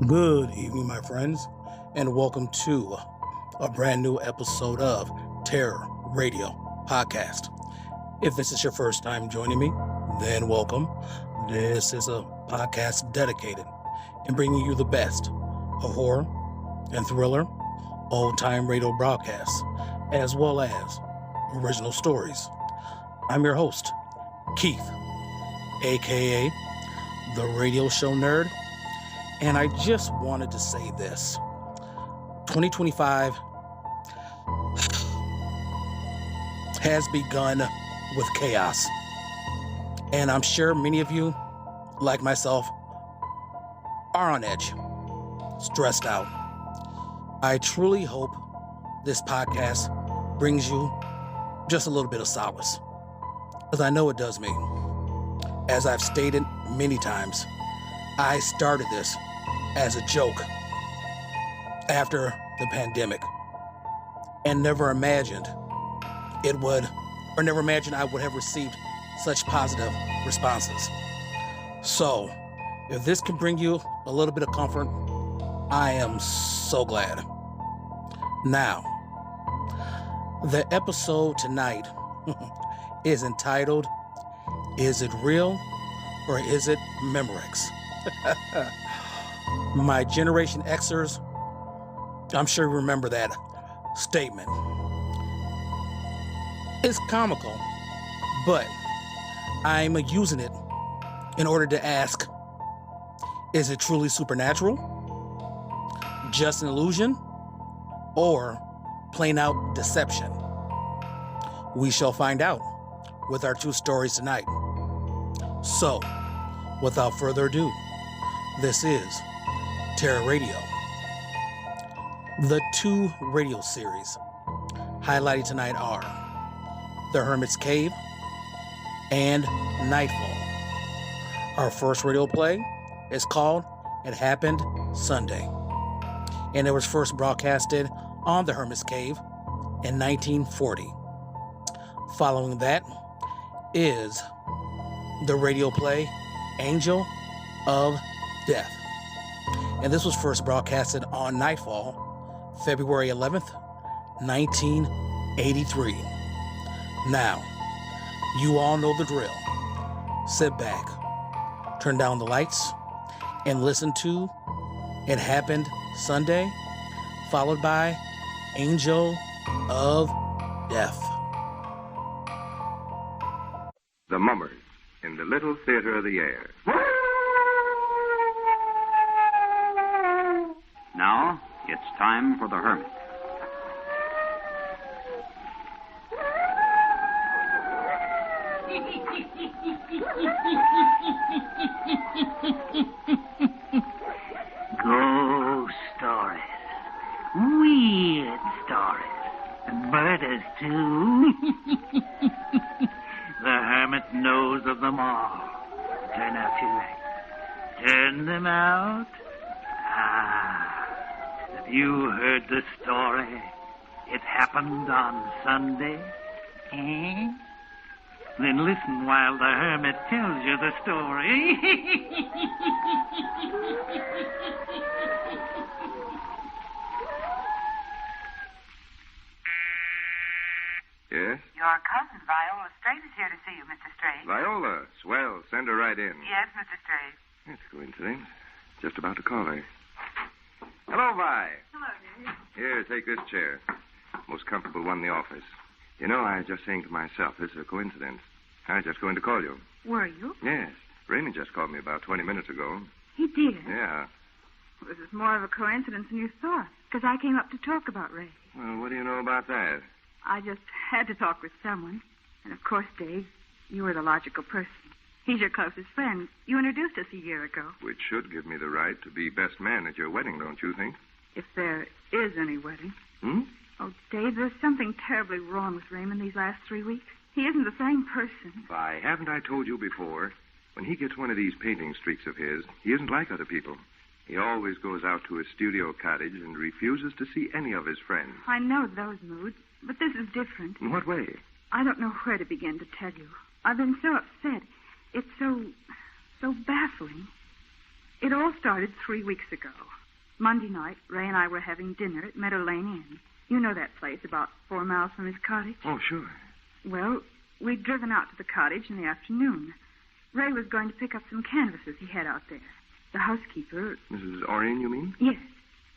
Good evening, my friends, and welcome to a brand new episode of Terror Radio Podcast. If this is your first time joining me, then welcome. This is a podcast dedicated in bringing you the best of horror and thriller, old-time radio broadcasts, as well as original stories. I'm your host, Keith, aka the Radio Show Nerd. And I just wanted to say this. 2025 has begun with chaos. And I'm sure many of you, like myself, are on edge, stressed out. I truly hope this podcast brings you just a little bit of solace, because I know it does me. As I've stated many times, I started this as a joke after the pandemic and never imagined I would have received such positive responses. So, if this can bring you a little bit of comfort, I am so glad. Now, the episode tonight is entitled, Is It Real or Is It Memorex? My Generation Xers, I'm sure you remember that statement. It's comical, but I'm using it in order to ask, is it truly supernatural, just an illusion, or plain out deception? We shall find out with our two stories tonight. So, without further ado, this is Terror Radio. The two radio series highlighted tonight are The Hermit'S Cave and Nightfall. Our first radio play is called It Happened Sunday, and it was first broadcasted on The Hermit'S Cave in 1940. Following that is the radio play Angel of Death, and this was first broadcasted on Nightfall, February 11th, 1983. Now, you all know the drill. Sit back, turn down the lights, and listen to It Happened Sunday, followed by Angel of Death. The Mummers in the Little Theater of the Air. Now, it's time for the Hermit. Ghost stories. Weird stories. And murders, too. The Hermit knows of them all. Turn out your lights. Turn them out. Have you heard the story? It happened on Sunday. Eh? Then listen while the Hermit tells you the story. Yes? Your cousin, Viola Straight, is here to see you, Mr. Straight. Viola. Swell. Send her right in. Yes, Mr. Straight. That's a coincidence. Just about to call her. Hello, Vi. Hello, dear. Here, take this chair. Most comfortable one in the office. You know, I was just saying to myself, this is a coincidence. I was just going to call you. Were you? Yes. Raymond just called me about 20 minutes ago. He did. Yeah. Well, this is more of a coincidence than you thought, because I came up to talk about Ray. Well, what do you know about that? I just had to talk with someone. And, of course, Dave, you were the logical person. He's your closest friend. You introduced us a year ago. Which should give me the right to be best man at your wedding, don't you think? If there is any wedding. Hmm? Oh, Dave, there's something terribly wrong with Raymond these last 3 weeks. He isn't the same person. Vi, haven't I told you before? When he gets one of these painting streaks of his, he isn't like other people. He always goes out to his studio cottage and refuses to see any of his friends. I know those moods, but this is different. In what way? I don't know where to begin to tell you. I've been so upset. It's so baffling. It all started 3 weeks ago. Monday night, Ray and I were having dinner at Meadow Lane Inn. You know that place, about 4 miles from his cottage? Oh, sure. Well, we'd driven out to the cottage in the afternoon. Ray was going to pick up some canvases he had out there. The housekeeper... Mrs. Orion, you mean? Yes.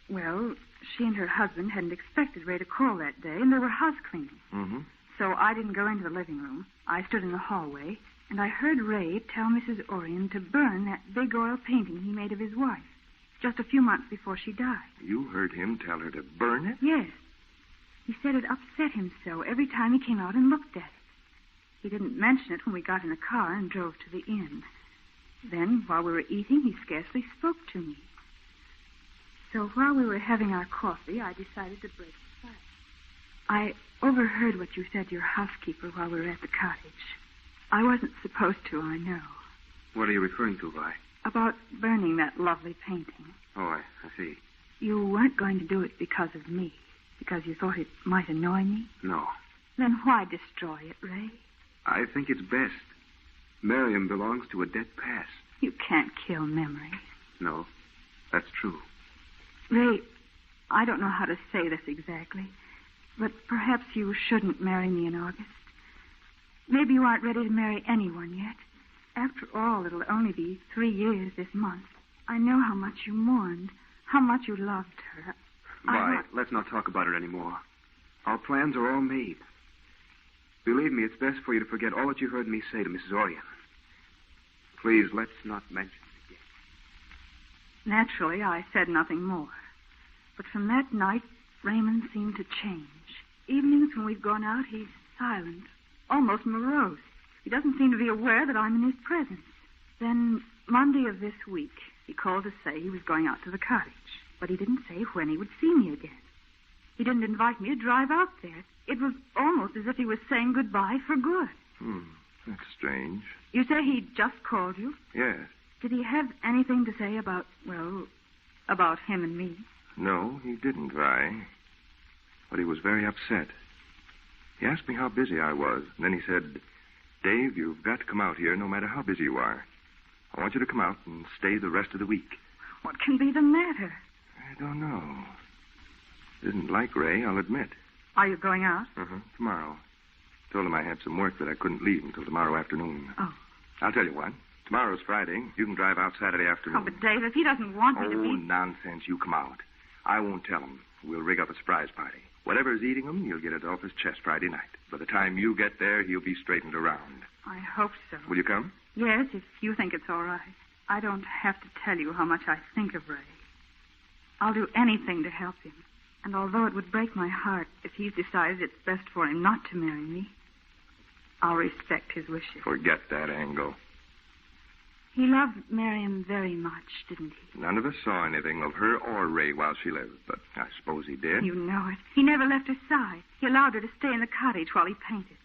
Well, she and her husband hadn't expected Ray to call that day, and they were house cleaning. Mm-hmm. So I didn't go into the living room. I stood in the hallway, and I heard Ray tell Mrs. Orion to burn that big oil painting he made of his wife, just a few months before she died. You heard him tell her to burn it? Yes. He said it upset him so every time he came out and looked at it. He didn't mention it when we got in the car and drove to the inn. Then, while we were eating, he scarcely spoke to me. So while we were having our coffee, I decided to break the silence. I overheard what you said to your housekeeper while we were at the cottage. I wasn't supposed to, I know. What are you referring to, Vi? About burning that lovely painting. Oh, I see. You weren't going to do it because of me, because you thought it might annoy me? No. Then why destroy it, Ray? I think it's best. Miriam belongs to a dead past. You can't kill memory. No, that's true. Ray, I don't know how to say this exactly, but perhaps you shouldn't marry me in August. Maybe you aren't ready to marry anyone yet. After all, it'll only be 3 years this month. I know how much you mourned, how much you loved her. Vi, let's not talk about it anymore. Our plans are all made. Believe me, it's best for you to forget all that you heard me say to Mrs. Orion. Please, let's not mention it again. Naturally, I said nothing more. But from that night, Raymond seemed to change. Evenings when we've gone out, he's silent, almost morose. He doesn't seem to be aware that I'm in his presence. Then, Monday of this week, he called to say he was going out to the cottage. But he didn't say when he would see me again. He didn't invite me to drive out there. It was almost as if he was saying goodbye for good. That's strange. You say he just called you? Yes. Did he have anything to say about, about him and me? No, he didn't, Vi. But he was very upset. He asked me how busy I was. And then he said, Dave, you've got to come out here no matter how busy you are. I want you to come out and stay the rest of the week. What can be the matter? I don't know. Didn't like Ray, I'll admit. Are you going out? Tomorrow. Told him I had some work that I couldn't leave until tomorrow afternoon. Oh. I'll tell you what. Tomorrow's Friday. You can drive out Saturday afternoon. Oh, but Dave, if he doesn't want me to be... Oh, nonsense. You come out. I won't tell him. We'll rig up a surprise party. Whatever's eating him, you'll get it off his chest Friday night. By the time you get there, he'll be straightened around. I hope so. Will you come? Yes, if you think it's all right. I don't have to tell you how much I think of Ray. I'll do anything to help him. And although it would break my heart if he decides it's best for him not to marry me, I'll respect his wishes. Forget that angle. He loved Miriam very much, didn't he? None of us saw anything of her or Ray while she lived, but I suppose he did. You know it. He never left her side. He allowed her to stay in the cottage while he painted.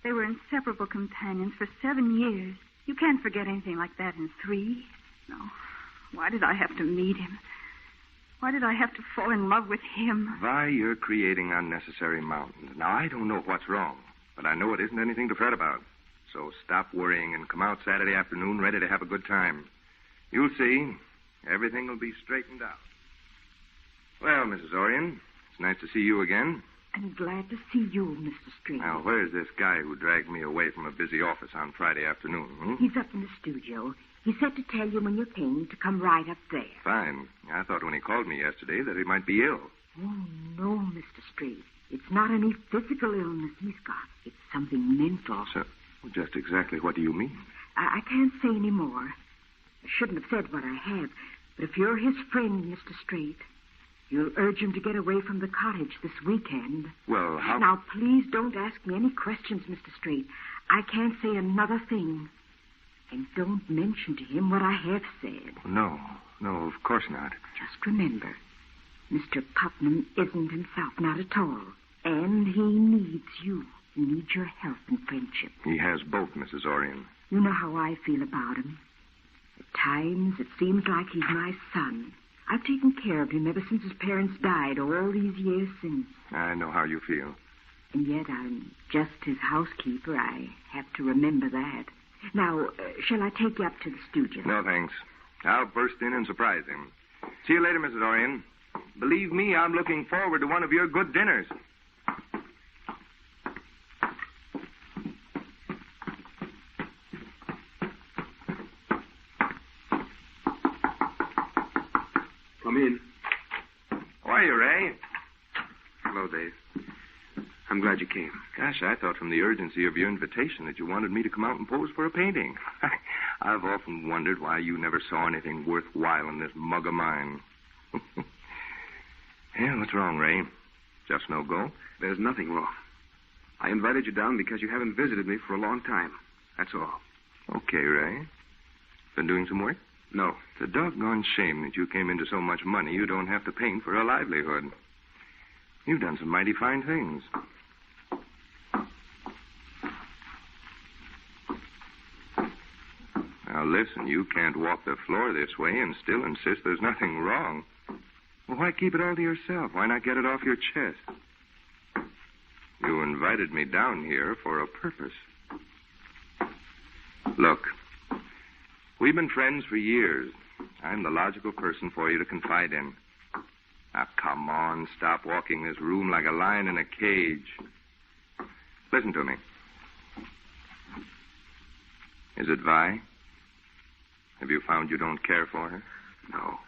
They were inseparable companions for 7 years. You can't forget anything like that in 3. No. Why did I have to meet him? Why did I have to fall in love with him? Vi, you're creating unnecessary mountains. Now, I don't know what's wrong, but I know it isn't anything to fret about. So stop worrying and come out Saturday afternoon ready to have a good time. You'll see. Everything will be straightened out. Well, Mrs. Orion, it's nice to see you again. I'm glad to see you, Mr. Street. Now, where's this guy who dragged me away from a busy office on Friday afternoon? He's up in the studio. He said to tell you when you're painting to come right up there. Fine. I thought when he called me yesterday that he might be ill. Oh, no, Mr. Street. It's not any physical illness he's got. It's something mental. So, just exactly what do you mean? I can't say any more. I shouldn't have said what I have. But if you're his friend, Mr. Street, you'll urge him to get away from the cottage this weekend. Well, how... Now, please don't ask me any questions, Mr. Street. I can't say another thing. And don't mention to him what I have said. No, of course not. Just remember, Mr. Putnam isn't himself, not at all. And he needs you. He needs your help and friendship. He has both, Mrs. Orion. You know how I feel about him. At times, it seems like he's my son. I've taken care of him ever since his parents died all these years since. I know how you feel. And yet I'm just his housekeeper. I have to remember that. Now, shall I take you up to the studio? No, thanks. I'll burst in and surprise him. See you later, Mrs. Orion. Believe me, I'm looking forward to one of your good dinners. Come in. How are you, Ray? Hello, Dave. I'm glad you came. Gosh, I thought from the urgency of your invitation that you wanted me to come out and pose for a painting. I've often wondered why you never saw anything worthwhile in this mug of mine. Yeah, what's wrong, Ray? Just no go? There's nothing wrong. I invited you down because you haven't visited me for a long time. That's all. Okay, Ray. Been doing some work? No. It's a doggone shame that you came into so much money you don't have to paint for a livelihood. You've done some mighty fine things. Now, listen, you can't walk the floor this way and still insist there's nothing wrong. Well, why keep it all to yourself? Why not get it off your chest? You invited me down here for a purpose. Look, we've been friends for years. I'm the logical person for you to confide in. Now, come on, stop walking this room like a lion in a cage. Listen to me. Is it Vi? Have you found you don't care for her? No.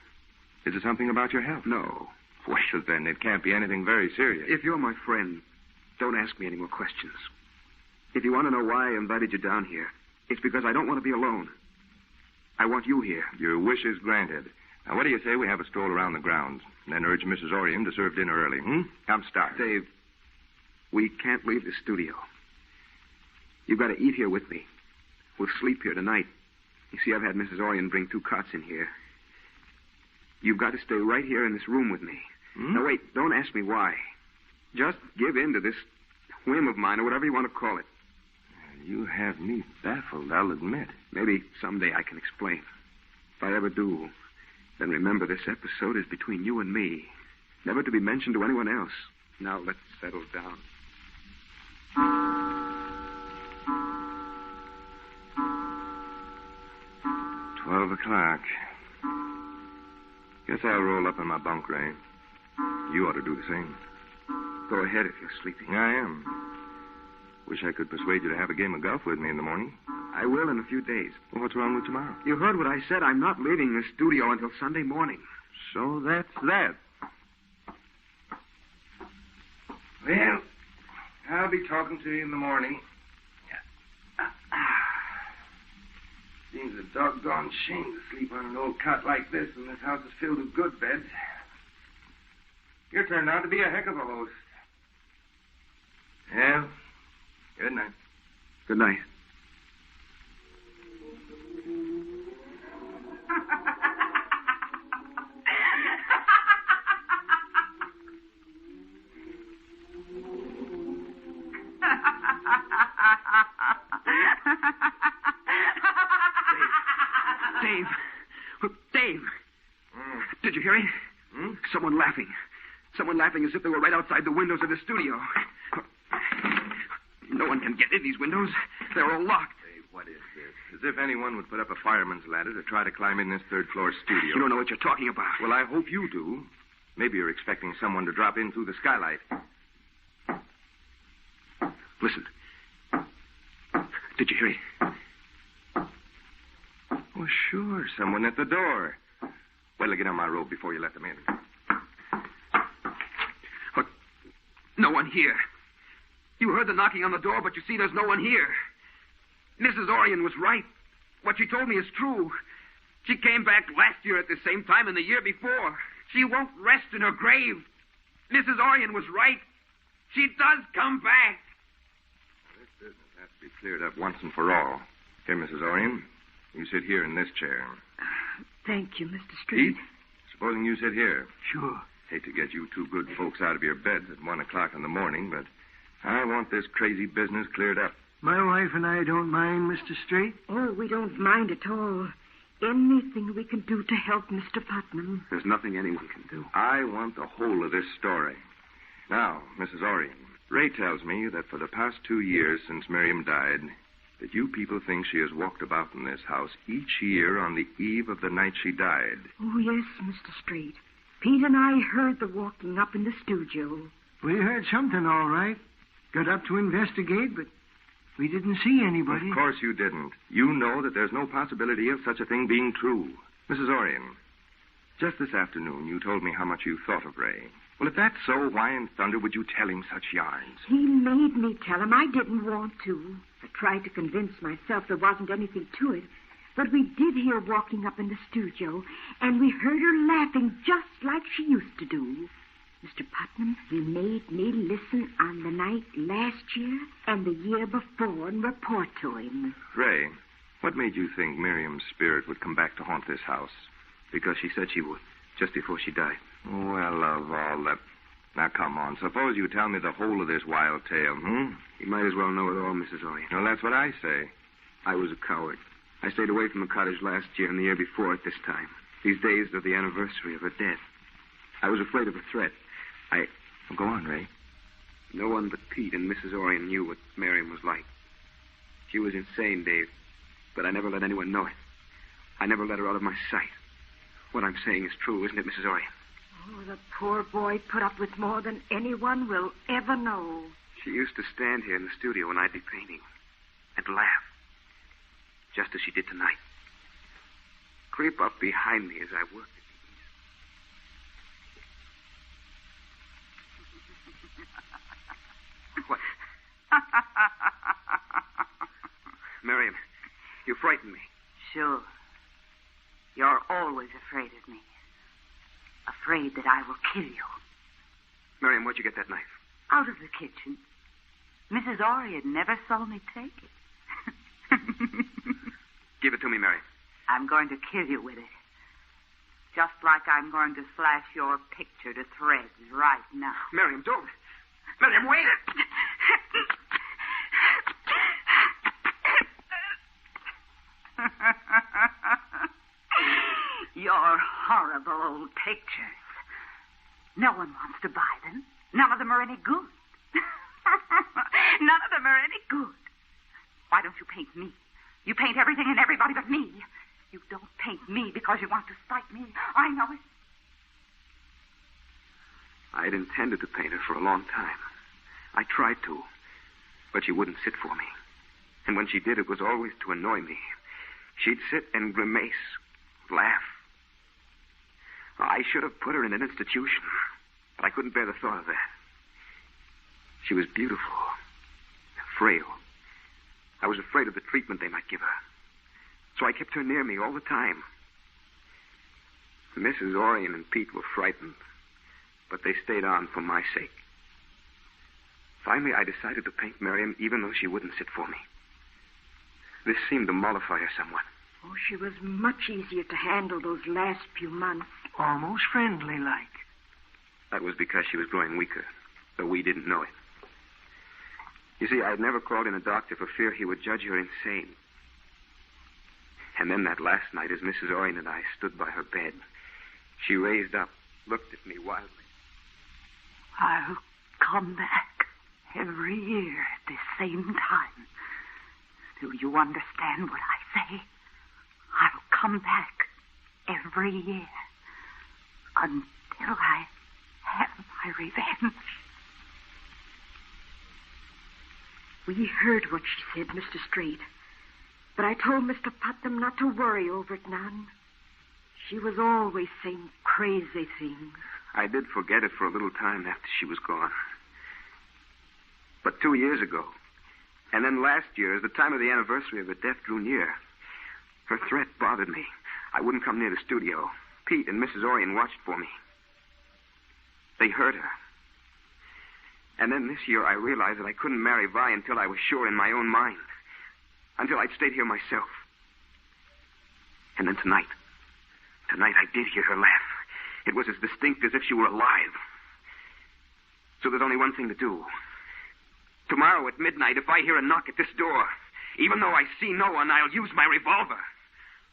Is it something about your health? No. Well, then it can't be anything very serious. If you're my friend, don't ask me any more questions. If you want to know why I invited you down here, it's because I don't want to be alone. I want you here. Your wish is granted. Now, what do you say we have a stroll around the grounds, and then urge Mrs. Orion to serve dinner early, Come start. Dave, we can't leave the studio. You've got to eat here with me. We'll sleep here tonight. You see, I've had Mrs. Orion bring 2 cots in here. You've got to stay right here in this room with me. Now, wait, don't ask me why. Just give in to this whim of mine, or whatever you want to call it. You have me baffled, I'll admit. Maybe someday I can explain. If I ever do, then remember this episode is between you and me. Never to be mentioned to anyone else. Now, let's settle down. 12 o'clock. Guess I'll roll up in my bunk, Ray. You ought to do the same. Go ahead if you're sleepy. I am. Wish I could persuade you to have a game of golf with me in the morning. I will in a few days. Well, what's wrong with tomorrow? You heard what I said. I'm not leaving the studio until Sunday morning. So that's that. Well, I'll be talking to you in the morning. Seems a doggone shame to sleep on an old cot like this when this house is filled with good beds. You're turned out to be a heck of a host. Yeah. Good night. Good night. Dave. Did you hear it? Someone laughing. Someone laughing as if they were right outside the windows of the studio. No one can get in these windows. They're all locked. Dave, what is this? As if anyone would put up a fireman's ladder to try to climb in this third-floor studio. You don't know what you're talking about. Well, I hope you do. Maybe you're expecting someone to drop in through the skylight. Listen. Did you hear it? Well, sure. Someone at the door. Well, get on my robe before you let them in. What? No one here. You heard the knocking on the door, but you see there's no one here. Mrs. Orion was right. What she told me is true. She came back last year at the same time and the year before. She won't rest in her grave. Mrs. Orion was right. She does come back. This business has to be cleared up once and for all. Here, Mrs. Orion, you sit here in this chair. Thank you, Mr. Street. Pete, supposing you sit here. Sure. Hate to get you two good folks out of your beds at 1 o'clock in the morning, but I want this crazy business cleared up. My wife and I don't mind, Mr. Straight. Oh, we don't mind at all. Anything we can do to help Mr. Putnam. There's nothing anyone can do. I want the whole of this story. Now, Mrs. Orion, Ray tells me that for the past 2 years since Miriam died, that you people think she has walked about in this house each year on the eve of the night she died. Oh, yes, Mr. Straight. Pete and I heard the walking up in the studio. We heard something, all right. Got up to investigate, but we didn't see anybody. Of course you didn't. You know that there's no possibility of such a thing being true. Mrs. Orion, just this afternoon you told me how much you thought of Ray. Well, if that's so, why in thunder would you tell him such yarns? He made me tell him. I didn't want to. I tried to convince myself there wasn't anything to it. But we did hear walking up in the studio, and we heard her laughing just like she used to do. Mr. Putnam, he made me listen on the night last year and the year before and report to him. Ray, what made you think Miriam's spirit would come back to haunt this house? Because she said she would, just before she died. Well, of all that... Now, come on. Suppose you tell me the whole of this wild tale, You might as well know it all, Mrs. Orion. Well, that's what I say. I was a coward. I stayed away from the cottage last year and the year before at this time. These days are the anniversary of her death. I was afraid of a threat. Go on, Ray. No one but Pete and Mrs. Orion knew what Miriam was like. She was insane, Dave, but I never let anyone know it. I never let her out of my sight. What I'm saying is true, isn't it, Mrs. Orion? Oh, the poor boy put up with more than anyone will ever know. She used to stand here in the studio when I'd be painting and laugh, just as she did tonight. Creep up behind me as I worked. What? Miriam, you frightened me. Sure. You're always afraid of me. Afraid that I will kill you. Miriam, where'd you get that knife? Out of the kitchen. Mrs. Orion never saw me take it. Give it to me, Miriam. I'm going to kill you with it. Just like I'm going to slash your picture to threads right now. Miriam, don't. Miriam, wait. Your horrible old pictures. No one wants to buy them. None of them are any good. None of them are any good. Why don't you paint me? You paint everything and everybody but me. You don't paint me because you want to spite me. I know it. I'd intended to paint her for a long time. I tried to, but she wouldn't sit for me. And when she did, it was always to annoy me. She'd sit and grimace, laugh. I should have put her in an institution, but I couldn't bear the thought of that. She was beautiful, frail. I was afraid of the treatment they might give her. So I kept her near me all the time. Mrs. Orion and Pete were frightened, but they stayed on for my sake. Finally, I decided to paint Miriam even though she wouldn't sit for me. This seemed to mollify her somewhat. Oh, she was much easier to handle those last few months. Almost friendly-like. That was because she was growing weaker, though we didn't know it. You see, I'd never called in a doctor for fear he would judge her insane. And then that last night, as Mrs. Orion and I stood by her bed, she raised up, looked at me wildly. I'll come back every year at the same time. Do you understand what I say? I'll come back every year until I have my revenge. We heard what she said, Mr. Straight. But I told Mr. Putnam not to worry over it none. She was always saying crazy things. I did forget it for a little time after she was gone. But 2 years ago, and then last year, as the time of the anniversary of her death drew near, her threat bothered me. I wouldn't come near the studio. Pete and Mrs. Orion watched for me. They heard her. And then this year I realized that I couldn't marry Vi until I was sure in my own mind. Until I'd stayed here myself. And then tonight I did hear her laugh. It was as distinct as if she were alive. So there's only one thing to do. Tomorrow at midnight, if I hear a knock at this door, even though I see no one, I'll use my revolver.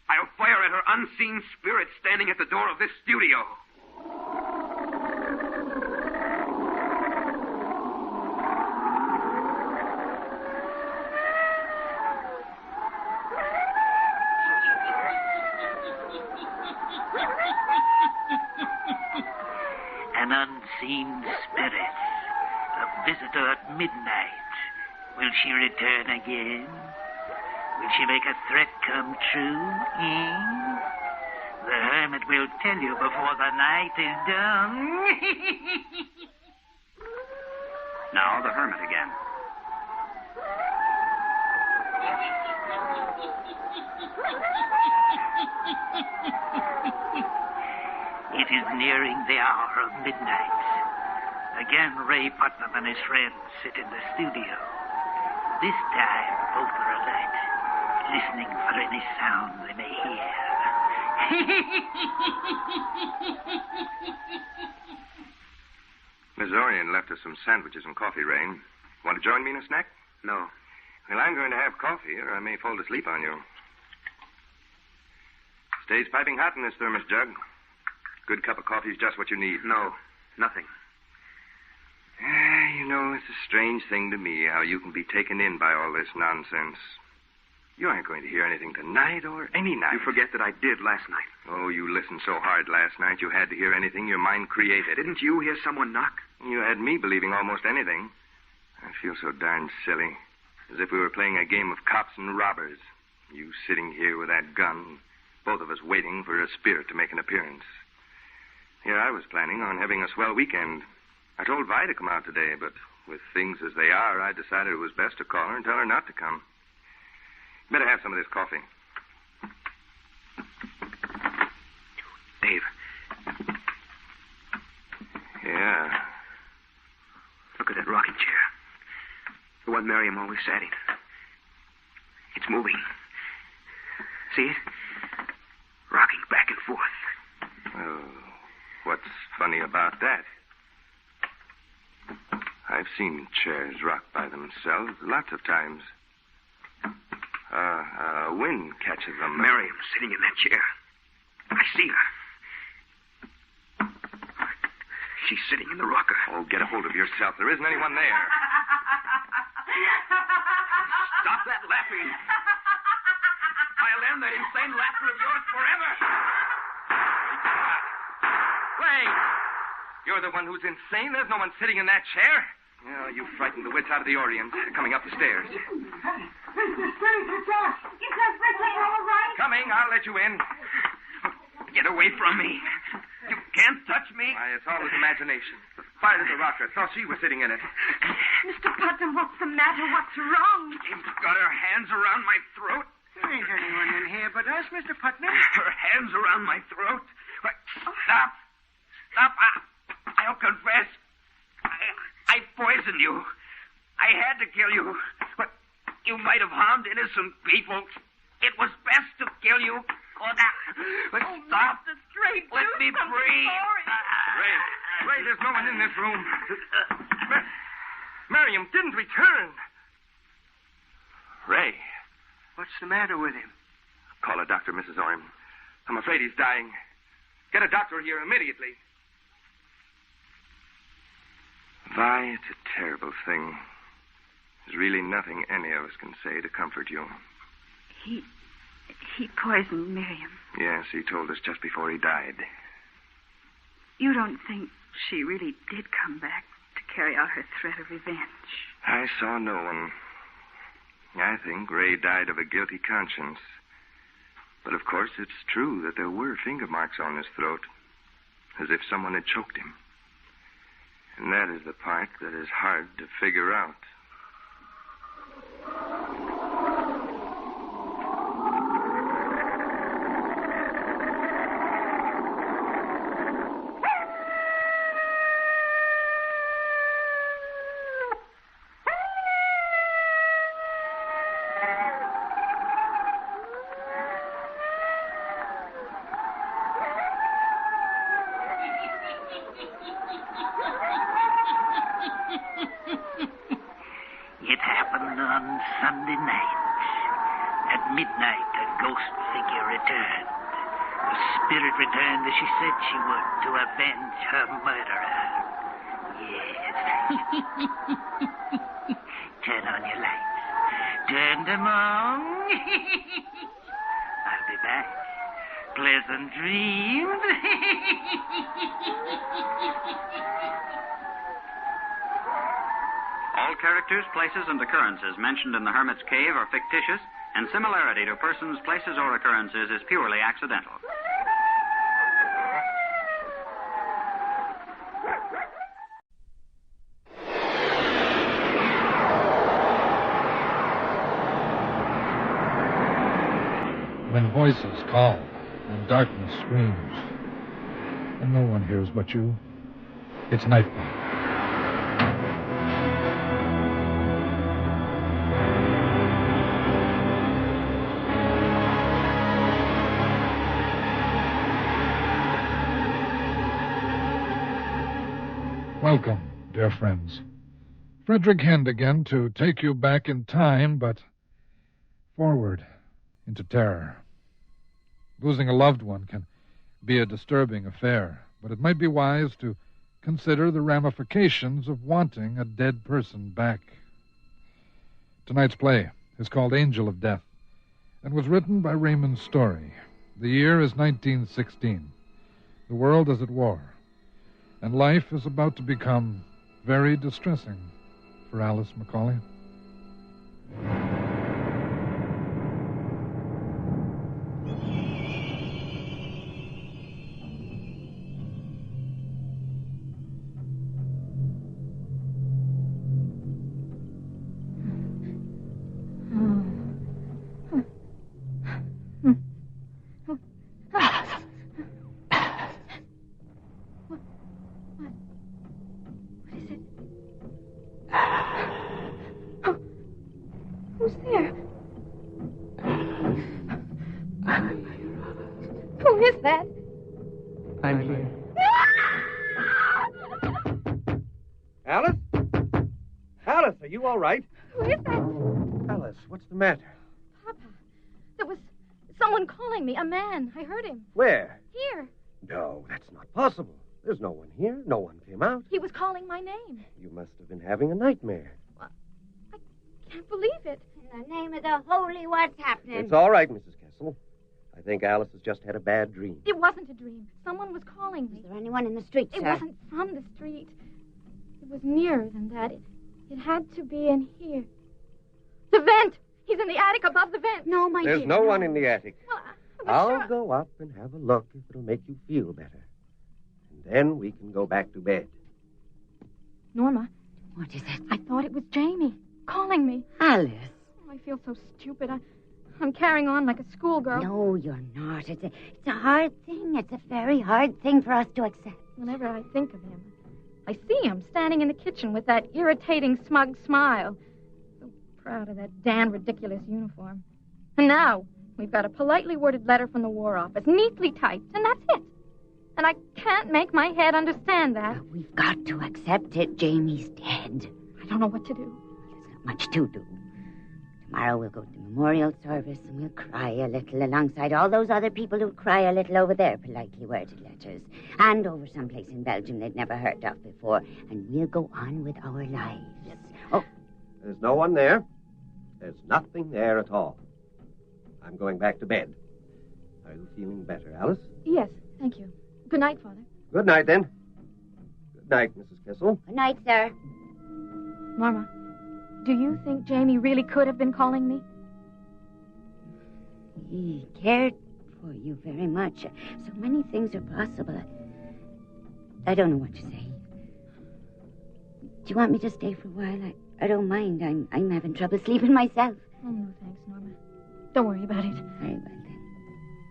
I'll fire at her unseen spirit standing at the door of this studio. An unseen spirit. A visitor at midnight. Will she return again? Will she make a threat come true? The hermit will tell you before the night is done. Now the hermit again. It is nearing the hour of midnight. Again, Ray Putnam and his friends sit in the studio. This time, both are alert, listening for any sound they may hear. Miss Orion left us some sandwiches and coffee, Rain. Want to join me in a snack? No. Well, I'm going to have coffee, or I may fall asleep on you. Stays piping hot in this thermos jug. Good cup of coffee is just what you need. No, nothing. You know, it's a strange thing to me how you can be taken in by all this nonsense. You aren't going to hear anything tonight or any night. You forget that I did last night. Oh, you listened so hard last night you had to hear anything your mind created. Didn't you hear someone knock? You had me believing almost anything. I feel so darn silly. As if we were playing a game of cops and robbers. You sitting here with that gun. Both of us waiting for a spirit to make an appearance. Here I was planning on having a swell weekend. I told Vi to come out today, but with things as they are, I decided it was best to call her and tell her not to come. Better have some of this coffee. Dave. Yeah. Look at that rocking chair. The one Miriam always sat in. It's moving. See it? Rocking back and forth. Oh, what's funny about that? I've seen chairs rock by themselves lots of times. Wind catches them. Miriam's sitting in that chair. I see her. She's sitting in the rocker. Oh, get a hold of yourself. There isn't anyone there. Stop that laughing. I'll end that insane laughter of yours forever. Wait! You're the one who's insane? There's no one sitting in that chair? Yeah, you frightened the wits out of the Orient, coming up the stairs. Coming, I'll let you in. Get away from me. You can't touch me. Why, it's all his imagination. Fired at the rocker. Thought she was sitting in it. Mr. Putnam, what's the matter? What's wrong? She's got her hands around my throat. There ain't anyone in here but us, Mr. Putnam. Her hands around my throat. Stop. Stop. I'll confess. I poisoned you. I had to kill you. But you might have harmed innocent people. It was best to kill you. But stop. Let me breathe. Ray, there's no one in this room. Miriam didn't return. Ray. What's the matter with him? Call a doctor, Mrs. Orm. I'm afraid he's dying. Get a doctor here immediately. Vi, it's a terrible thing. There's really nothing any of us can say to comfort you. He poisoned Miriam. Yes, he told us just before he died. You don't think she really did come back to carry out her threat of revenge? I saw no one. I think Ray died of a guilty conscience. But of course, it's true that there were finger marks on his throat, as if someone had choked him. And that is the part that is hard to figure out. It happened on Sunday night. At midnight, a ghost figure returned. The spirit returned as she said she would to avenge her murderer. Yes. Turn on your lights. Turn them on. I'll be back. Pleasant dreams. characters, places, and occurrences mentioned in the Hermit's Cave are fictitious, and similarity to persons, places, or occurrences is purely accidental. When voices call and darkness screams, and no one hears but you, it's nightfall. Welcome, dear friends. Frederick Hend again to take you back in time, but forward into terror. Losing a loved one can be a disturbing affair, but it might be wise to consider the ramifications of wanting a dead person back. Tonight's play is called Angel of Death and was written by Raymond Story. The year is 1916. The world is at war, and life is about to become very distressing for Alice Macaulay. Who's there? Who is that? I'm here. Alice? Alice, are you all right? Who is that? Alice, what's the matter? Papa, there was someone calling me, a man. I heard him. Where? Here. No, that's not possible. There's no one here. No one came out. He was calling my name. You must have been having a nightmare. I can't believe it. In the name of the holy, what's happening? It's all right, Mrs. Kessel. I think Alice has just had a bad dream. It wasn't a dream. Someone was calling me. Is there anyone in the street, sir? It wasn't from the street. It was nearer than that. It had to be in here. The vent! He's in the attic above the vent. No, my dear. There's no one in the attic. Well, I'll go up and have a look if it'll make you feel better. And then we can go back to bed. Norma. What is it? I thought it was Jamie calling me. Alice. Oh, I feel so stupid. I'm carrying on like a schoolgirl. No, you're not. It's a hard thing. It's a very hard thing for us to accept. Whenever I think of him, I see him standing in the kitchen with that irritating, smug smile. So proud of that damn ridiculous uniform. And now we've got a politely worded letter from the War Office, neatly typed, and that's it. And I can't make my head understand that. But we've got to accept it. Jamie's dead. I don't know what to do. There's not much to do. Tomorrow we'll go to the memorial service and we'll cry a little alongside all those other people who cry a little over their politely worded letters and over someplace in Belgium they'd never heard of before. And we'll go on with our lives. Oh. There's no one there. There's nothing there at all. I'm going back to bed. Are you feeling better, Alice? Yes, thank you. Good night, Father. Good night, then. Good night, Mrs. Kissel. Good night, sir. Norma, do you think Jamie really could have been calling me? He cared for you very much. So many things are possible. I don't know what to say. Do you want me to stay for a while? I don't mind. I'm having trouble sleeping myself. Oh, no, thanks, Norma. Don't worry about it. Very well, then.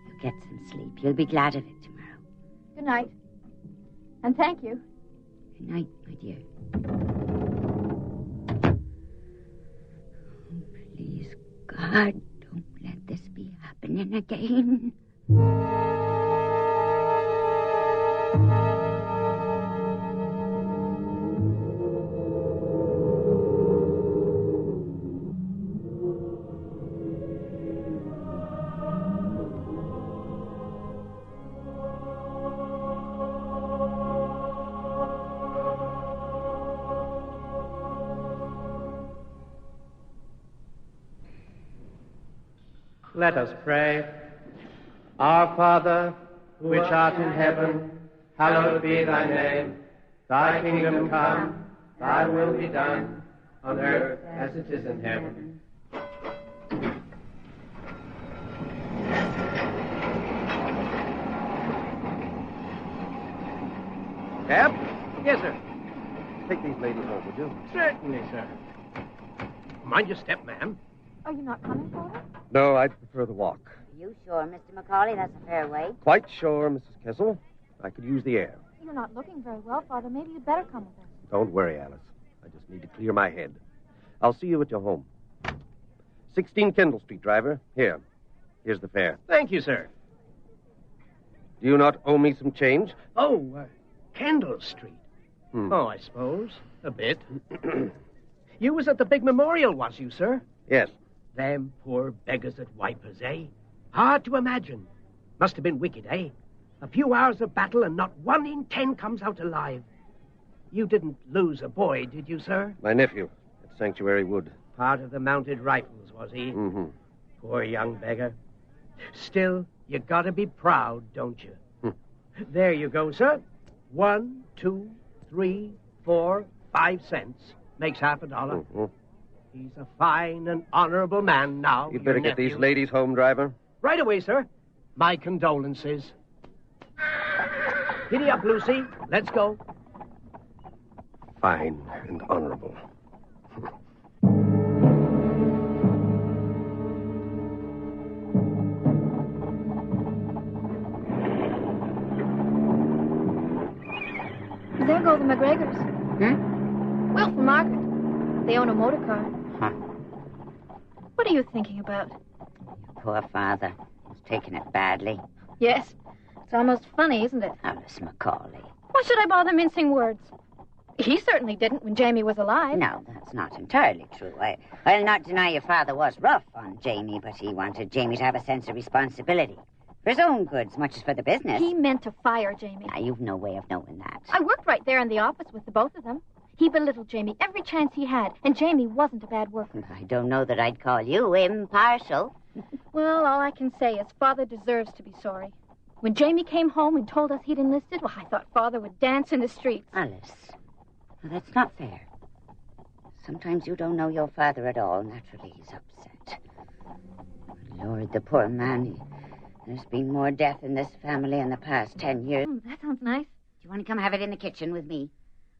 You'll get some sleep. You'll be glad of it tomorrow. Good night. And thank you. Good night, my dear. Oh, please, God, don't let this be happening again. Let us pray. Our Father, which art in heaven, hallowed be thy name. Thy kingdom come, thy will be done, on earth as it is in heaven. Cab? Yes, sir. Take these ladies home, would you? Certainly, sir. Mind your step, ma'am. Are you not coming for her? No, I'd prefer the walk. Are you sure, Mr. Macaulay, that's a fair way? Quite sure, Mrs. Kessel. I could use the air. You're not looking very well, Father. Maybe you'd better come with us. Don't worry, Alice. I just need to clear my head. I'll see you at your home. 16 Kendall Street, driver. Here's the fare. Thank you, sir. Do you not owe me some change? Oh, Kendall Street. Oh, I suppose. A bit. You was at the big memorial, was you, sir? Yes. Them poor beggars at Wipers, eh? Hard to imagine. Must have been wicked, eh? A few hours of battle and not 1 in 10 comes out alive. You didn't lose a boy, did you, sir? My nephew at Sanctuary Wood. Part of the mounted rifles, was he? Mm-hmm. Poor young beggar. Still, you gotta be proud, don't you? There you go, sir. 1, 2, 3, 4, 5 cents. Makes half $1. Mm-hmm. He's a fine and honorable man now. You'd better get these ladies home, driver. Right away, sir. My condolences. Giddy up, Lucy. Let's go. Fine and honorable. There go the McGregors. Well, for Margaret. They own a motor car. Huh. What are you thinking about? Poor father. He's taken it badly. Yes. It's almost funny, isn't it? Alice Macaulay. Why should I bother mincing words? He certainly didn't when Jamie was alive. No, that's not entirely true. I'll not deny your father was rough on Jamie, but he wanted Jamie to have a sense of responsibility. For his own good as much as for the business. He meant to fire Jamie. Now, you've no way of knowing that. I worked right there in the office with the both of them. He belittled Jamie every chance he had, and Jamie wasn't a bad worker. I don't know that I'd call you impartial. Well, all I can say is Father deserves to be sorry. When Jamie came home and told us he'd enlisted, well, I thought Father would dance in the streets. Alice, well, that's not fair. Sometimes you don't know your father at all. Naturally, he's upset. Lord, the poor man. There's been more death in this family in the past 10 years. That sounds nice. Do you want to come have it in the kitchen with me?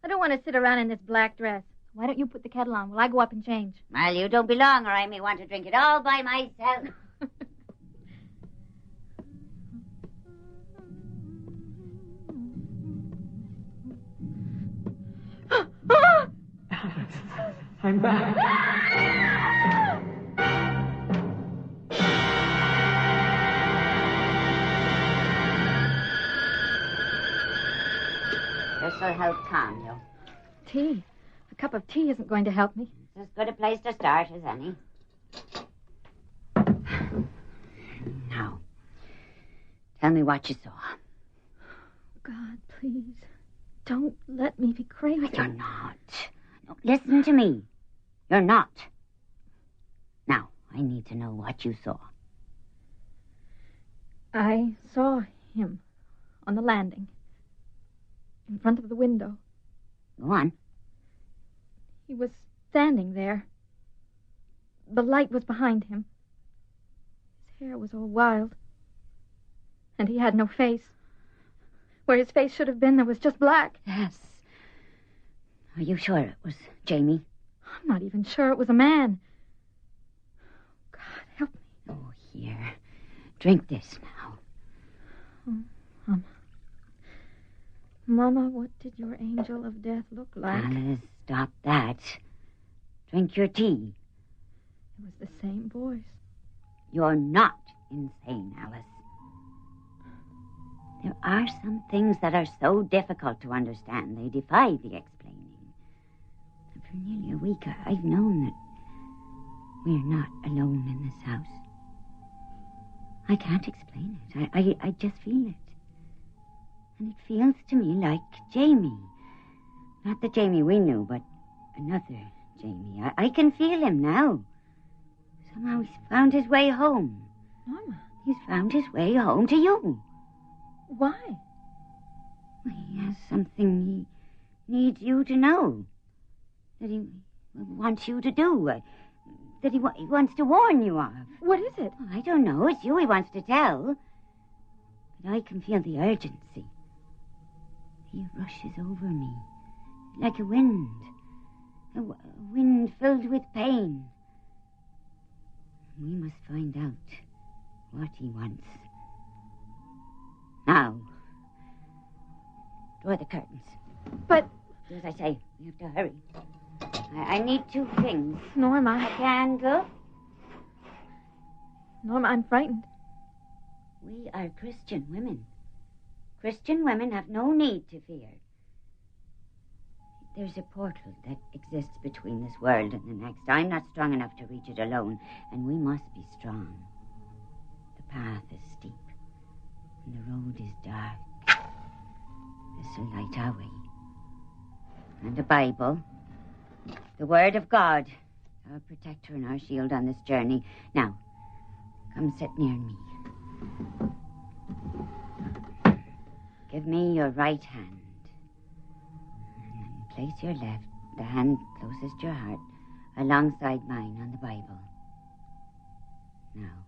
I don't want to sit around in this black dress. Why don't you put the kettle on while I go up and change? Well, you don't belong, or I may want to drink it all by myself. I'm back. This'll help calm you. Tea. A cup of tea isn't going to help me. It's as good a place to start as any. Now, tell me what you saw. God, please, don't let me be crazy. You're not. No, listen to me. You're not. Now, I need to know what you saw. I saw him on the landing, in front of the window. Go on. He was standing there. The light was behind him. His hair was all wild. And he had no face. Where his face should have been, there was just black. Yes. Are you sure it was Jamie? I'm not even sure it was a man. God, help me. Oh, here. Drink this now. Oh, Mama, what did your angel of death look like? Alice, stop that. Drink your tea. It was the same voice. You're not insane, Alice. There are some things that are so difficult to understand, they defy the explaining. And for nearly a week, I've known that we're not alone in this house. I can't explain it. I just feel it. And it feels to me like Jamie. Not the Jamie we knew, but another Jamie. I can feel him now. Somehow he's found his way home. Mama? He's found his way home to you. Why? Well, he has something he needs you to know. That he wants you to do, that he wants to warn you of. What is it? Oh, I don't know. It's you he wants to tell. But I can feel the urgency. He rushes over me like a wind. A wind filled with pain. We must find out what he wants. Now, draw the curtains. But... Do as I say. We have to hurry. I need 2 things. Norma. A candle. Norma, I'm frightened. We are Christian women. Christian women have no need to fear. There's a portal that exists between this world and the next. I'm not strong enough to reach it alone, and we must be strong. The path is steep, and the road is dark. This will light our way. And a Bible, the Word of God, our protector and our shield on this journey. Now, come sit near me. Give me your right hand. And place your left, the hand closest to your heart, alongside mine on the Bible. Now,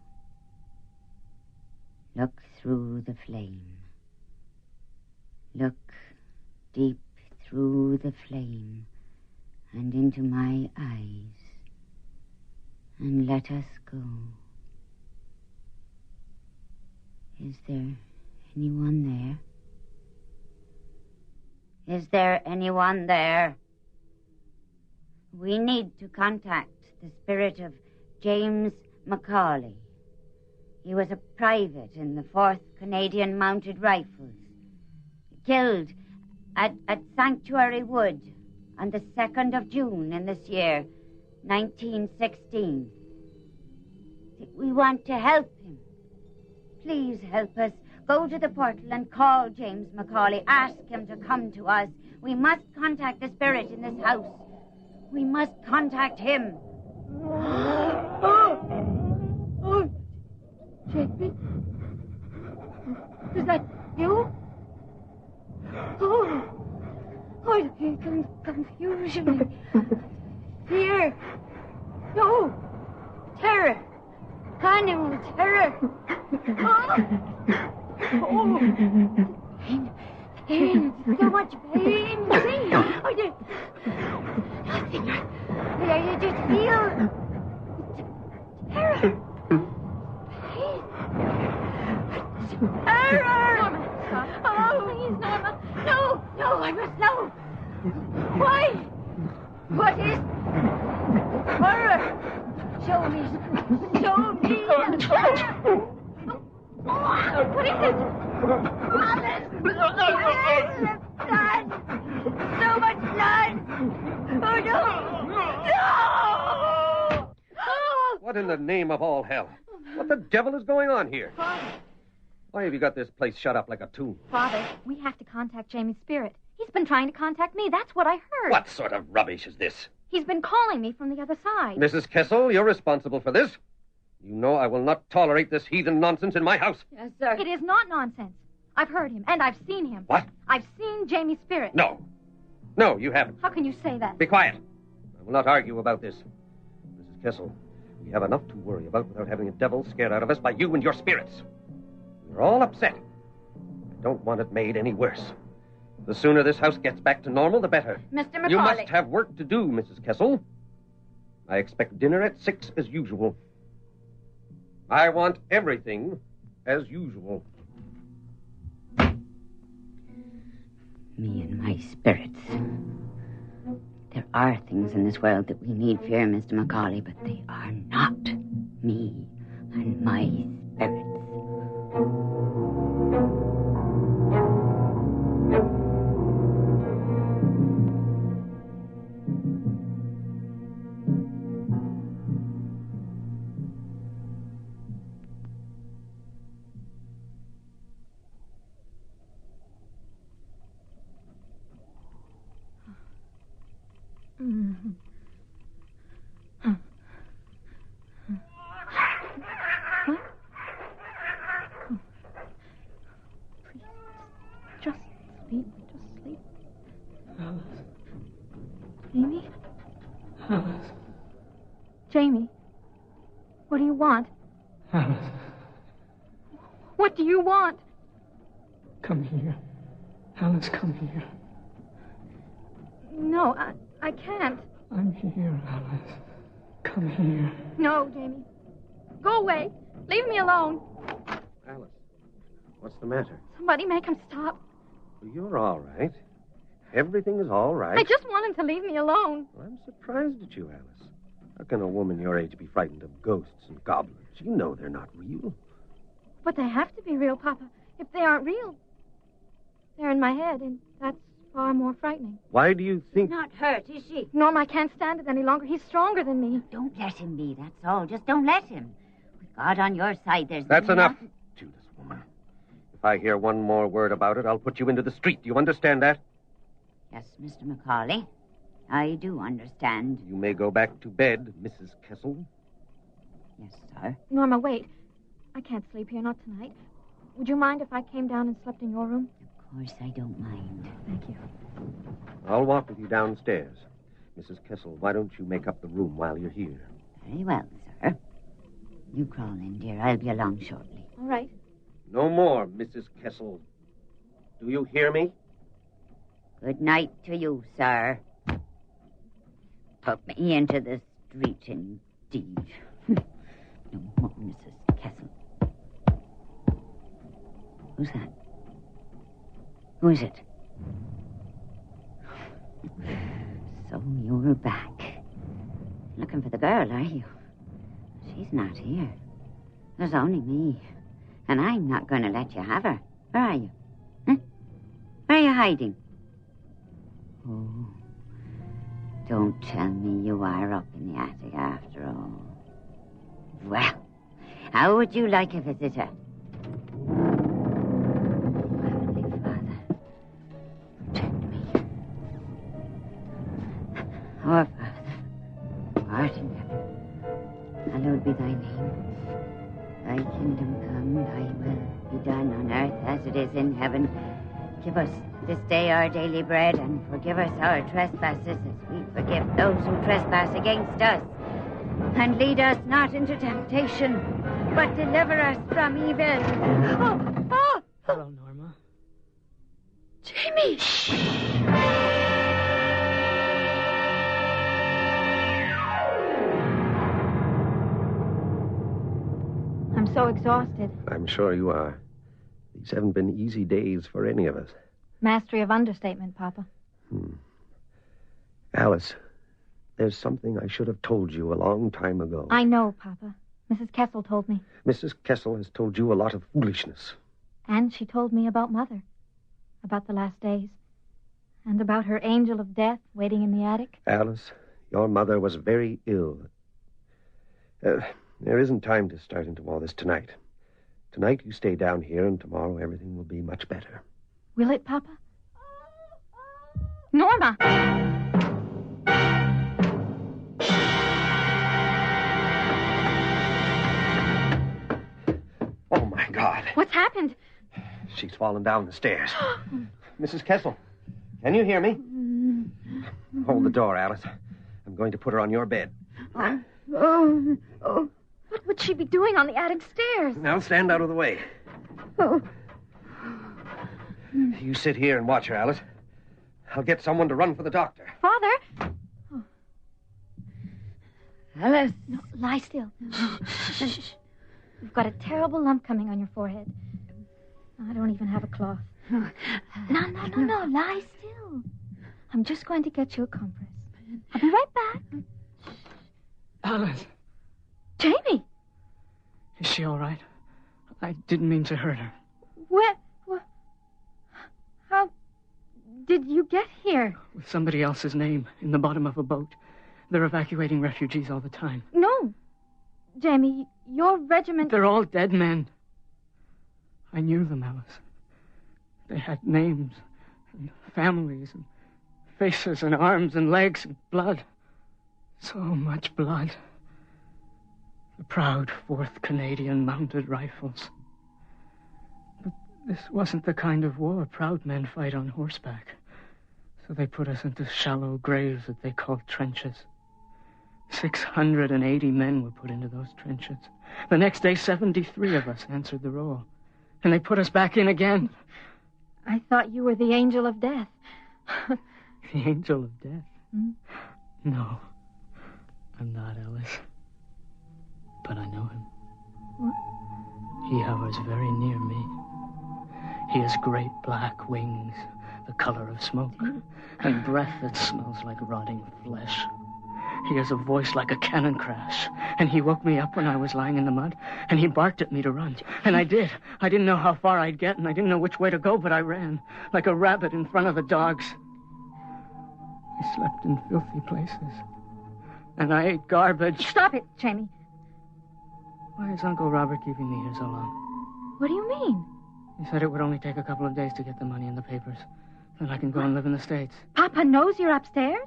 look through the flame. Look deep through the flame and into my eyes, and let us go. Is there anyone there? Is there anyone there? We need to contact the spirit of James Macaulay. He was a private in the 4th Canadian Mounted Rifles. Killed at Sanctuary Wood on the 2nd of June in this year, 1916. We want to help him. Please help us. Go to the portal and call James Macaulay. Ask him to come to us. We must contact the spirit in this house. We must contact him. Oh, Jamie? Is that you? Oh, confusion. Fear. No. Terror. Animal terror. Oh. Pain. So much pain. See? Oh, nothing. I just feel terror. Pain. Terror. Norma, stop. Oh, please, Norma. No, I must know. Why? What is horror? Show me the terror. What is it? Blood! So much blood! Oh, no! No! What in the name of all hell? What the devil is going on here? Father. Why have you got this place shut up like a tomb? Father, we have to contact Jamie's spirit. He's been trying to contact me. That's what I heard. What sort of rubbish is this? He's been calling me from the other side. Mrs. Kessel, you're responsible for this. You know I will not tolerate this heathen nonsense in my house. Yes, sir. It is not nonsense. I've heard him, and I've seen him. What? I've seen Jamie's spirit. No. No, you haven't. How can you say that? Be quiet. I will not argue about this. Mrs. Kessel, we have enough to worry about without having a devil scared out of us by you and your spirits. We're all upset. I don't want it made any worse. The sooner this house gets back to normal, the better. Mr. Macaulay. You must have work to do, Mrs. Kessel. I expect dinner at 6 as usual. I want everything as usual. Me and my spirits. There are things in this world that we need fear, Mr. Macaulay, but they are not me and my spirits. Amy? Jamie, what do you want? Alice, What do you want? come here. Alice, come here. No, I can't. I'm here, Alice. Come here. No, Jamie. Go away. Leave me alone. Alice, what's the matter? Somebody make him stop. You're all right. Everything is all right. I just want him to leave me alone. I'm surprised at you, Alice. How can a woman your age be frightened of ghosts and goblins? You know they're not real. But they have to be real, Papa. If they aren't real, they're in my head, and that's far more frightening. Why do you think... Not hurt, is she? Norm, I can't stand it any longer. He's stronger than me. Don't let him be, that's all. Just don't let him. With God on your side, there's... That's enough. nothing- Judas, woman. If I hear one more word about it, I'll put you into the street. Do you understand that? Yes, Mr. Macaulay. I do understand. You may go back to bed, Mrs. Kessel. Yes, sir. Norma, wait. I can't sleep here, not tonight. Would you mind if I came down and slept in your room? Of course I don't mind. Thank you. I'll walk with you downstairs. Mrs. Kessel, why don't you make up the room while you're here? Very well, sir. You crawl in, dear. I'll be along shortly. All right. No more, Mrs. Kessel. Do you hear me? Good night to you, sir. Put me into the street, indeed. No more, Mrs. Kessel. Who's that? Who is it? So you're back. Looking for the girl, are you? She's not here. There's only me. And I'm not going to let you have her. Where are you? Huh? Where are you hiding? Oh, don't tell me you are up in the attic after all. Well, how would you like a visitor? Heavenly Father, protect me. Our Father, who art in heaven, hallowed be thy name. Thy kingdom come, thy will be done on earth as it is in heaven. Give us this day our daily bread, and forgive us our trespasses as we forgive those who trespass against us. And lead us not into temptation, but deliver us from evil. Oh! Hello, Norma. Jamie! I'm so exhausted. I'm sure you are. These haven't been easy days for any of us. Mastery of understatement, Papa. Alice, there's something I should have told you a long time ago. I know, Papa. Mrs. Kessel told me. Mrs. Kessel has told you a lot of foolishness. And she told me about Mother. About the last days. And about her angel of death waiting in the attic. Alice, your mother was very ill. There isn't time to start into all this tonight. Tonight you stay down here, and tomorrow everything will be much better. Will it, Papa? Norma! Oh, my God. What's happened? She's fallen down the stairs. Mrs. Kessel, can you hear me? Hold the door, Alice. I'm going to put her on your bed. Oh. What would she be doing on the attic stairs? Now stand out of the way. Oh. You sit here and watch her, Alice. I'll get someone to run for the doctor. Father? Oh. Alice. No, lie still. Shh. You've got a terrible lump coming on your forehead. I don't even have a cloth. No. Lie still. I'm just going to get you a compress. I'll be right back. Alice. Jamie! Is she all right? I didn't mean to hurt her. Where? How did you get here? With somebody else's name in the bottom of a boat. They're evacuating refugees all the time. No. Jamie, your regiment... They're all dead men. I knew them, Alice. They had names and families and faces and arms and legs and blood. So much blood. The proud 4th Canadian Mounted Rifles. But this wasn't the kind of war proud men fight on horseback. So they put us into shallow graves that they called trenches. 680 men were put into those trenches. The next day, 73 of us answered the roll. And they put us back in again. I thought you were the angel of death. The angel of death? Hmm? No, I'm not, Alice. But I know him. What? He hovers very near me. He has great black wings, the color of smoke, and breath that smells like rotting flesh. He has a voice like a cannon crash, and he woke me up when I was lying in the mud, and he barked at me to run. And I did. I didn't know how far I'd get, and I didn't know which way to go, but I ran, like a rabbit in front of the dogs. I slept in filthy places, and I ate garbage. Stop it, Jamie. Why is Uncle Robert keeping me here so long? What do you mean? He said it would only take a couple of days to get the money in the papers. Then I can go and live in the States. Papa knows you're upstairs?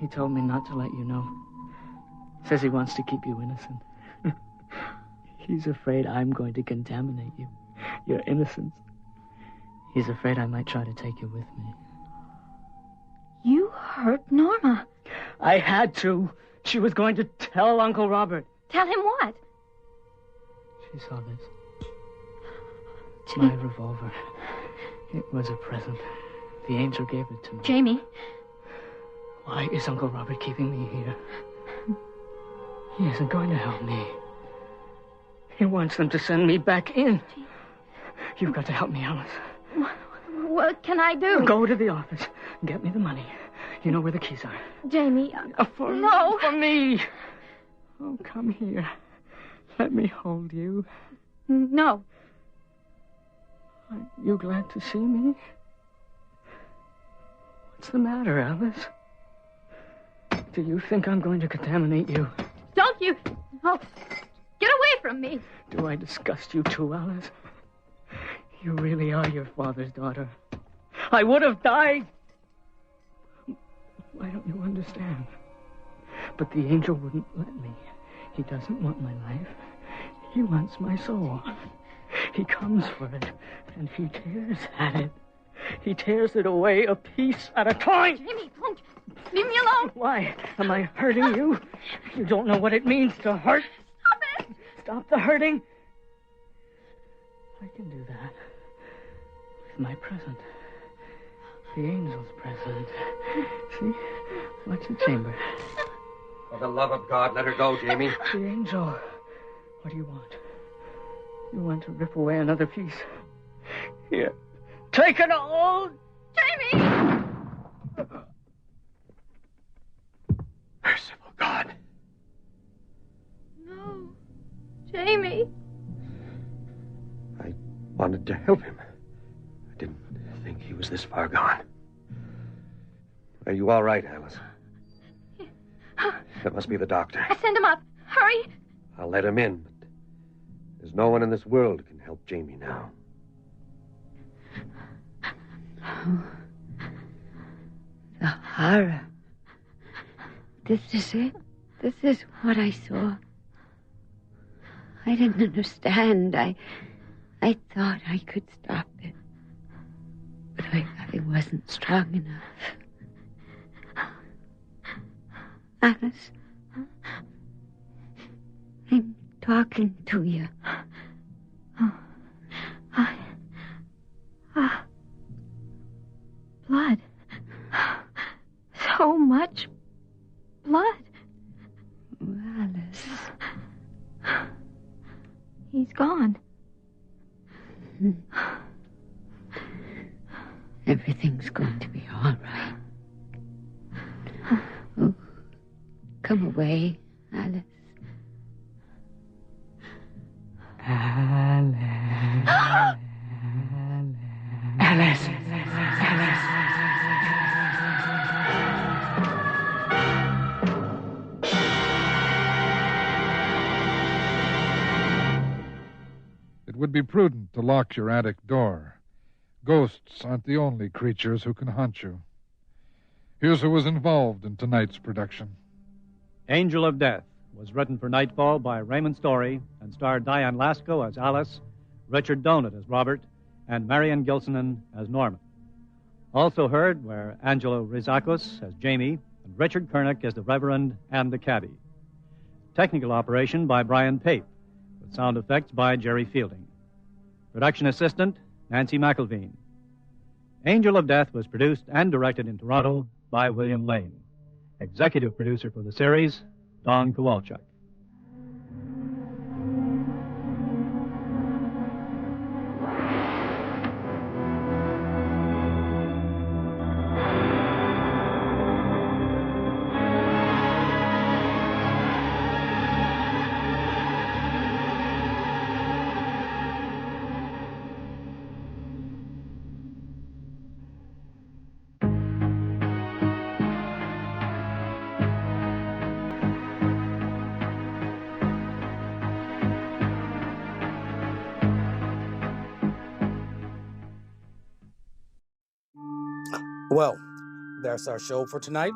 He told me not to let you know. Says he wants to keep you innocent. He's afraid I'm going to contaminate you. Your innocence. He's afraid I might try to take you with me. You hurt Norma. I had to. She was going to tell Uncle Robert. Tell him what? She saw this. My revolver. It was a present. The angel gave it to me. Jamie. Why is Uncle Robert keeping me here? He isn't going to help me. He wants them to send me back in. You've got to help me, Alice. What can I do? Go to the office and get me the money. You know where the keys are. Jamie, no. For me. Oh, come here. Let me hold you. No. Aren't you glad to see me? What's the matter, Alice? Do you think I'm going to contaminate you? Don't you? Oh, get away from me. Do I disgust you too, Alice? You really are your father's daughter. I would have died. Why don't you understand? But the angel wouldn't let me. He doesn't want my life. He wants my soul. He comes for it, and he tears at it. He tears it away a piece at a time. Jamie, don't. Leave me alone. Why? Am I hurting you? You don't know what it means to hurt. Stop it. Stop the hurting. I can do that with my present. The angel's present. See? Watch the chamber. For the love of God, let her go, Jamie. The angel. What do you want? You want to rip away another piece. Here. Take it all! Jamie! Merciful God. No. Jamie. I wanted to help him. I didn't think he was this far gone. Are you all right, Alice? That must be the doctor. Send him up. Hurry. I'll let him in, but there's no one in this world who can help Jamie now. Oh, the horror. This is it. This is what I saw. I didn't understand. I thought I could stop it. But I wasn't strong enough. Alice, I'm talking to you. Blood. So much blood. Alice. He's gone. Everything's going to be all right. Oh, come away, Alice. Alice. It would be prudent to lock your attic door. Ghosts aren't the only creatures who can haunt you. Here's who was involved in tonight's production. Angel of Death was written for Nightfall by Raymond Story and starred Diane Lasco as Alice, Richard Donat as Robert, and Marion Gilsonan as Norman. Also heard were Angelo Rizakos as Jamie, and Richard Kernick as the Reverend and the Cabbie. Technical operation by Brian Pape, with sound effects by Jerry Fielding. Production assistant, Nancy McElveen. Angel of Death was produced and directed in Toronto by William Lane. Executive producer for the series, Don Kowalchuk. Well, that's our show for tonight.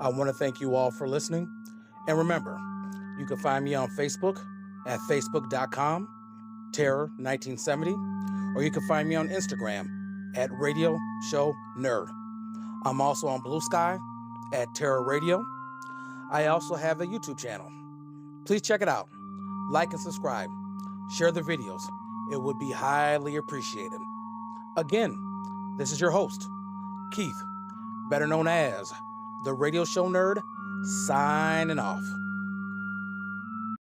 I want to thank you all for listening. And remember, you can find me on Facebook at facebook.com, Terror1970, or you can find me on Instagram at Radio Show Nerd. I'm also on Blue Sky at Terror Radio. I also have a YouTube channel. Please check it out. Like and subscribe. Share the videos. It would be highly appreciated. Again, this is your host, Keith, better known as the Radio Show Nerd, signing off.